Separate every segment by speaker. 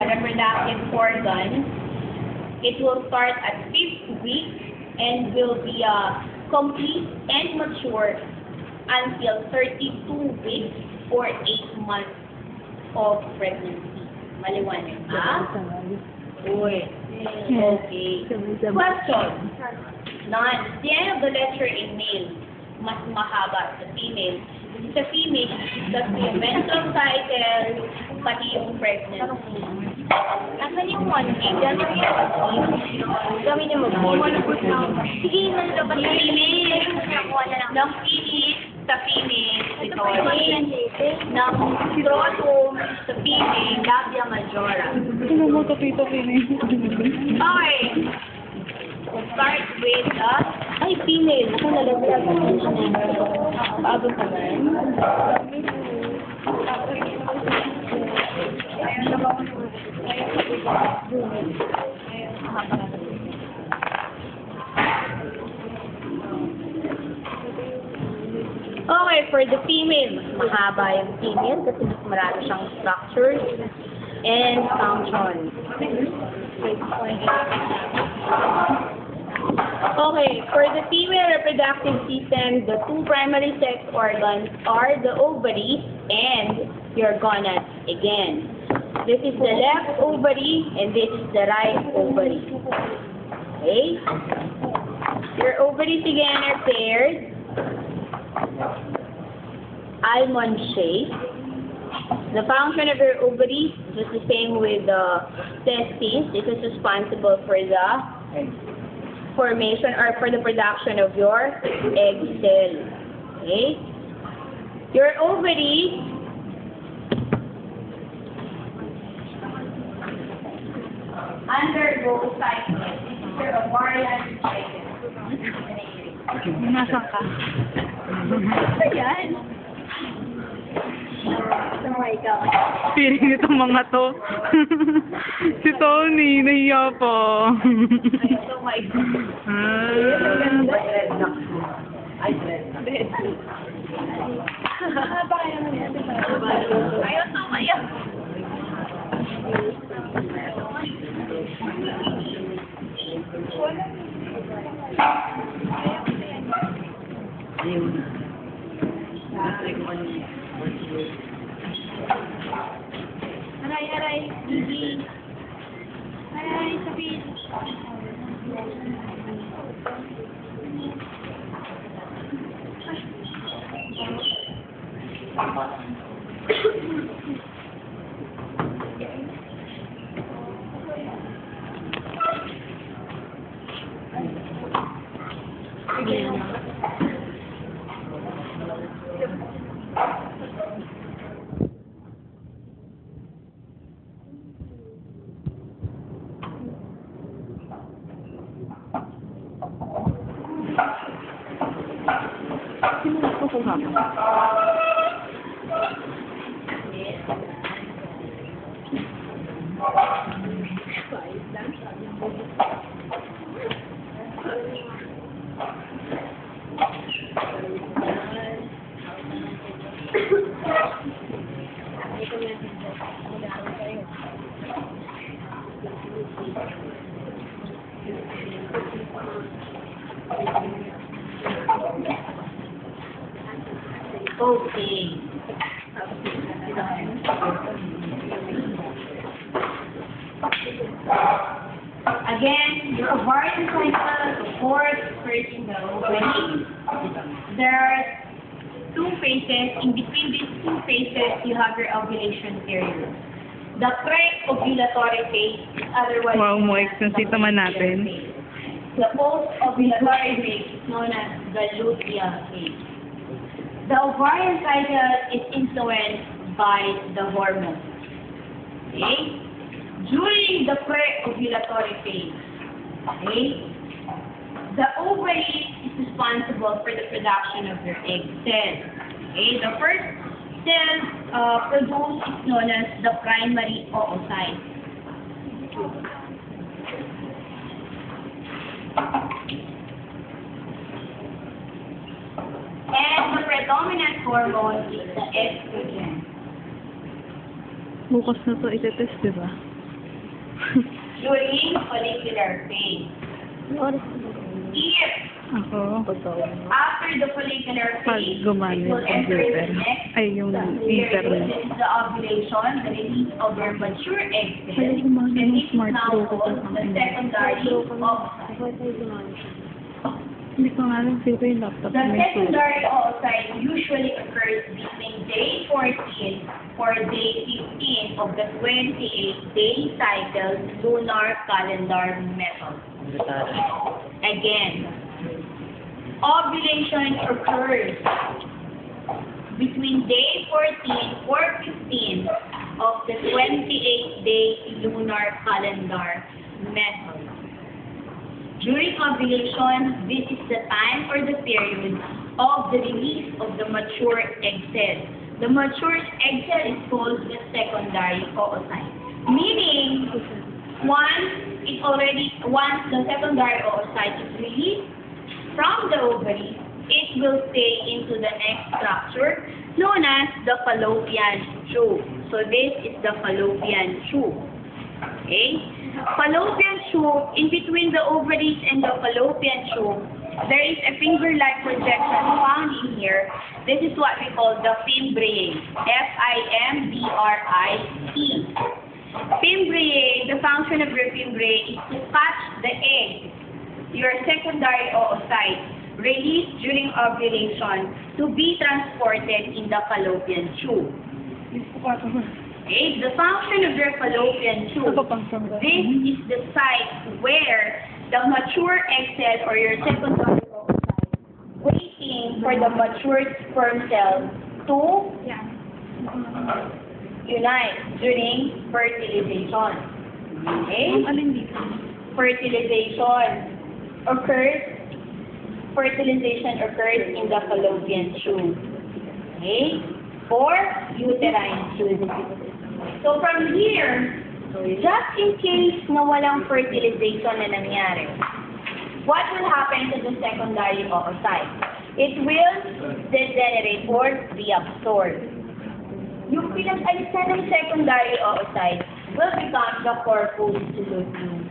Speaker 1: reproductive organ. It will start at 5th week and will be complete and mature until 32 weeks or 8 months of pregnancy. Maliwanag, ha? Uy. Okay. Question. None. The end of the letter in male, mas mahaba sa female. Sa female, kasi yung menstrual cycle, pati yung pregnancy. Asan yung 1 week? Gano'n yung kami niyo mag-monopus lang. Sige, nalabas na female. Ng penis sa female, clitoris. Ng scrotum sa female, labia majora.
Speaker 2: Ano mo kapito female?
Speaker 1: Okay. We'll start with female. Ako nalaglag. Paabot naman. Okay, for the female, mas mahaba yung female kasi mas marami siyang structures and functions. Okay, for the female reproductive system, the 2 primary sex organs are the ovary and your gonads again. This is the left ovary and this is the right ovary. Okay? Your ovaries again are paired, almond shape. The function of your ovaries is the same with the testes. This is responsible for the formation or for the production of your egg cell. Okay? Your ovary undergo cycle. This is your ovarian cycle.
Speaker 2: Nasaan ka?
Speaker 1: Ayan. Oh my God.
Speaker 2: Feeling itong mga to. Si Tony, nahiya pa.
Speaker 1: Oh my God. Ayaw sumayaw. Aray, Gigi. Aray, sabihin. Okay. Again, your ovarian cycle, of course, first in the ovary. There are 2 phases. In between these 2 phases, you have your ovulation period. The pre-ovulatory phase is otherwise
Speaker 2: Wow,
Speaker 1: known
Speaker 2: mo
Speaker 1: as
Speaker 2: extensive
Speaker 1: the
Speaker 2: naman
Speaker 1: luteal
Speaker 2: natin.
Speaker 1: phase. The post-ovulatory phase is known as the luteal phase. The ovarian cycle is influenced by the hormones. Okay? During the pre-ovulatory phase, okay, the ovary is responsible for the production of your egg cells. Okay? The first cell produced is known as the primary oocyte. And the predominant hormone is the estrogen.
Speaker 2: Bukas na to itetest, di ba?
Speaker 1: during follicular phase. If
Speaker 2: Ako,
Speaker 1: after the follicular
Speaker 2: pag
Speaker 1: phase,
Speaker 2: gumana
Speaker 1: it will
Speaker 2: yung
Speaker 1: enter
Speaker 2: computer,
Speaker 1: the next
Speaker 2: ay yung
Speaker 1: period.
Speaker 2: internet.
Speaker 1: This is the ovulation, the release of your mature egg cells,
Speaker 2: Ay, gumana
Speaker 1: and
Speaker 2: yung
Speaker 1: this is
Speaker 2: smart
Speaker 1: now
Speaker 2: bro ko
Speaker 1: called
Speaker 2: sa
Speaker 1: the
Speaker 2: akin.
Speaker 1: secondary oocyte.
Speaker 2: Hindi ko nga alam, feel ko yung laptop
Speaker 1: The
Speaker 2: na may sulat.
Speaker 1: secondary oocyte usually occurs between day 14 or day 15 of the 28-day cycle lunar calendar method. Again, ovulation occurs between day 14 or 15 of the 28-day lunar calendar method. During ovulation, this is the time or the period of the release of the mature egg cell. The mature egg cell is called the secondary oocyte. Meaning, once the secondary oocyte is released from the ovary, it will stay into the next structure known as the fallopian tube. So this is the fallopian tube. Okay? Fallopian tube, in between the ovaries and the fallopian tube, there is a finger-like projection found in here. This is what we call the fimbriae. F-I-M-B-R-I-E. Fimbriae, the function of your fimbriae is to catch the egg, your secondary oocyte, released during ovulation to be transported in the fallopian tube. Okay, the function of your fallopian tube, this is the site where the mature egg cell or your secondary oocyte waiting for the matured sperm cell to unite during fertilization. Okay? Fertilization occurs in the fallopian tube. Okay? Or uterine tube. So from here, just in case na walang fertilization na nangyari, what will happen to the secondary oocyte? It will degenerate or reabsorb. Yung pinag-alisan ng secondary oocyte will become the corpus luteum.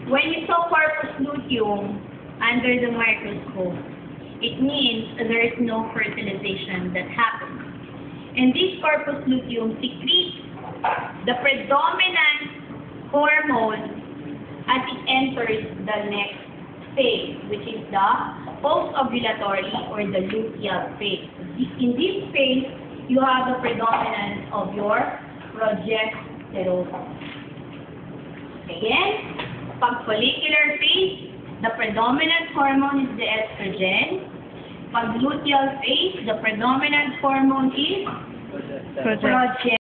Speaker 1: When you saw corpus luteum under the microscope, it means there is no fertilization that happens. And this corpus luteum secretes the predominant hormone as it enters the next phase, which is the post-ovulatory or the luteal phase. In this phase, you have the predominance of your progesterone. Again, pag follicular phase, the predominant hormone is the estrogen. Pag luteal phase, the predominant hormone is progesterone.